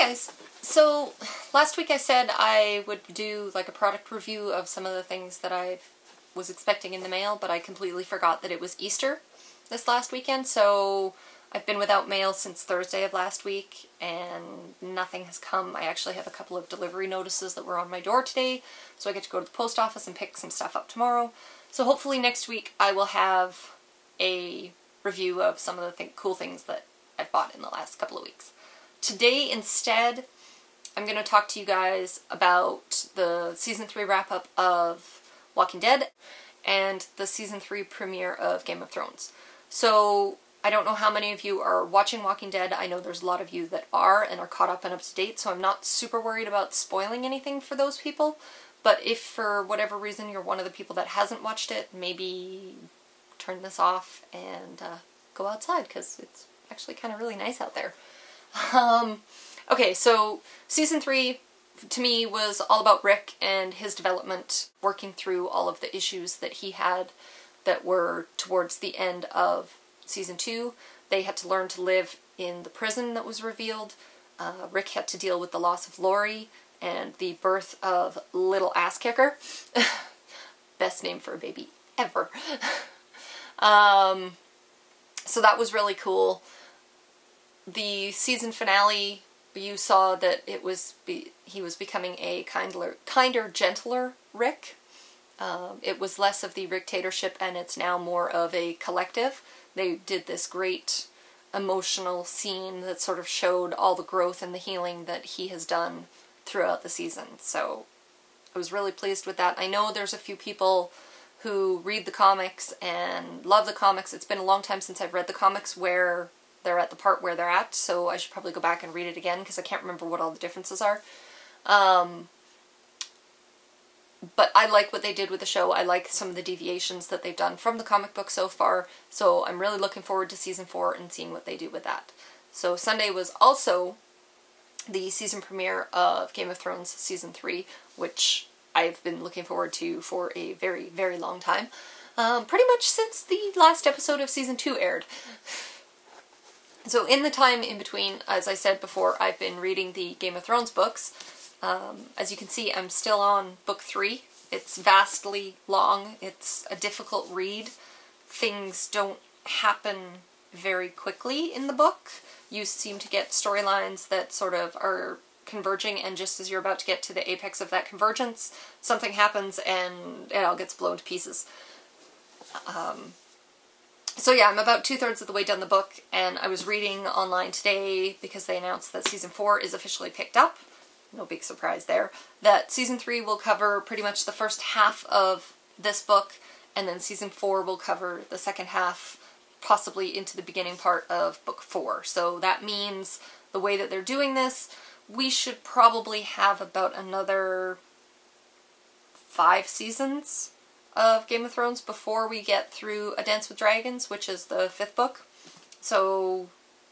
guys! So last week I said I would do like a product review of some of the things that I was expecting in the mail, but I completely forgot that it was Easter this last weekend, so I've been without mail since Thursday of last week and nothing has come. I actually have a couple of delivery notices that were on my door today, so I get to go to the post office and pick some stuff up tomorrow. So hopefully next week I will have a review of some of the cool things that I've bought in the last couple of weeks. Today instead, I'm going to talk to you guys about the Season 3 wrap-up of Walking Dead and the Season 3 premiere of Game of Thrones. So, I don't know how many of you are watching Walking Dead. I know there's a lot of you that are and are caught up and up to date, so I'm not super worried about spoiling anything for those people. But if for whatever reason you're one of the people that hasn't watched it, maybe turn this off and go outside, because it's actually kind of really nice out there. Okay, so Season 3 to me was all about Rick and his development, working through all of the issues that he had that were towards the end of Season 2. They had to learn to live in the prison that was revealed. Rick had to deal with the loss of Lori and the birth of Little Ass Kicker. Best name for a baby ever. So that was really cool. The season finale, you saw that he was becoming a kinder, gentler Rick. It was less of the Ricktatorship and it's now more of a collective. They did this great emotional scene that sort of showed all the growth and the healing that he has done throughout the season. So I was really pleased with that. I know there's a few people who read the comics and love the comics. It's been a long time since I've read the comics where they're at the part where they're at, so I should probably go back and read it again because I can't remember what all the differences are. But I like what they did with the show. I like some of the deviations that they've done from the comic book so far, so I'm really looking forward to Season 4 and seeing what they do with that. So Sunday was also the season premiere of Game of Thrones Season 3, which I've been looking forward to for a very, very long time. Pretty much since the last episode of Season 2 aired. So in the time in between, as I said before, I've been reading the Game of Thrones books. As you can see, I'm still on book 3. It's vastly long. It's a difficult read. Things don't happen very quickly in the book. You seem to get storylines that sort of are converging, and just as you're about to get to the apex of that convergence, something happens and it all gets blown to pieces. So yeah, I'm about 2/3 of the way done the book, and I was reading online today because they announced that Season 4 is officially picked up. No big surprise there. That Season 3 will cover pretty much the first half of this book, and then Season 4 will cover the second half, possibly into the beginning part of Book 4. So that means the way that they're doing this, we should probably have about another 5 seasons of Game of Thrones before we get through A Dance with Dragons, which is the 5th book. So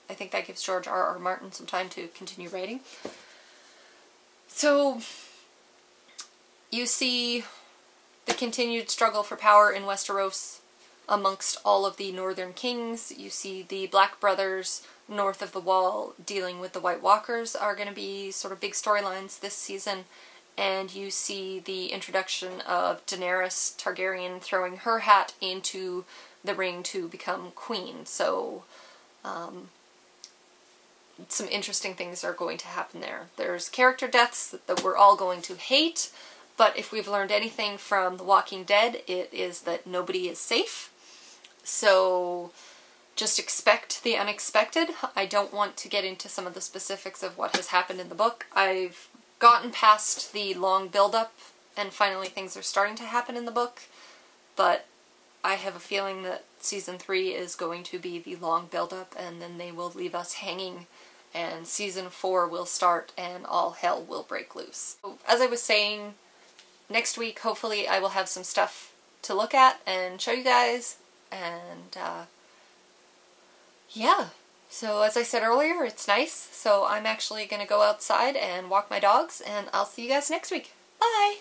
I think that gives George R.R. Martin some time to continue writing. So you see the continued struggle for power in Westeros amongst all of the Northern Kings. You see the Black Brothers north of the Wall dealing with the White Walkers are going to be sort of big storylines this season. And you see the introduction of Daenerys Targaryen throwing her hat into the ring to become queen. So, some interesting things are going to happen there. There's character deaths that we're all going to hate, but if we've learned anything from The Walking Dead, it is that nobody is safe. So, just expect the unexpected. I don't want to get into some of the specifics of what has happened in the book. I've gotten past the long build-up, and finally things are starting to happen in the book, but I have a feeling that Season 3 is going to be the long build-up, and then they will leave us hanging, and Season 4 will start, and all hell will break loose. So, as I was saying, next week hopefully I will have some stuff to look at and show you guys, and yeah. So as I said earlier, it's nice, so I'm actually going to go outside and walk my dogs, and I'll see you guys next week. Bye!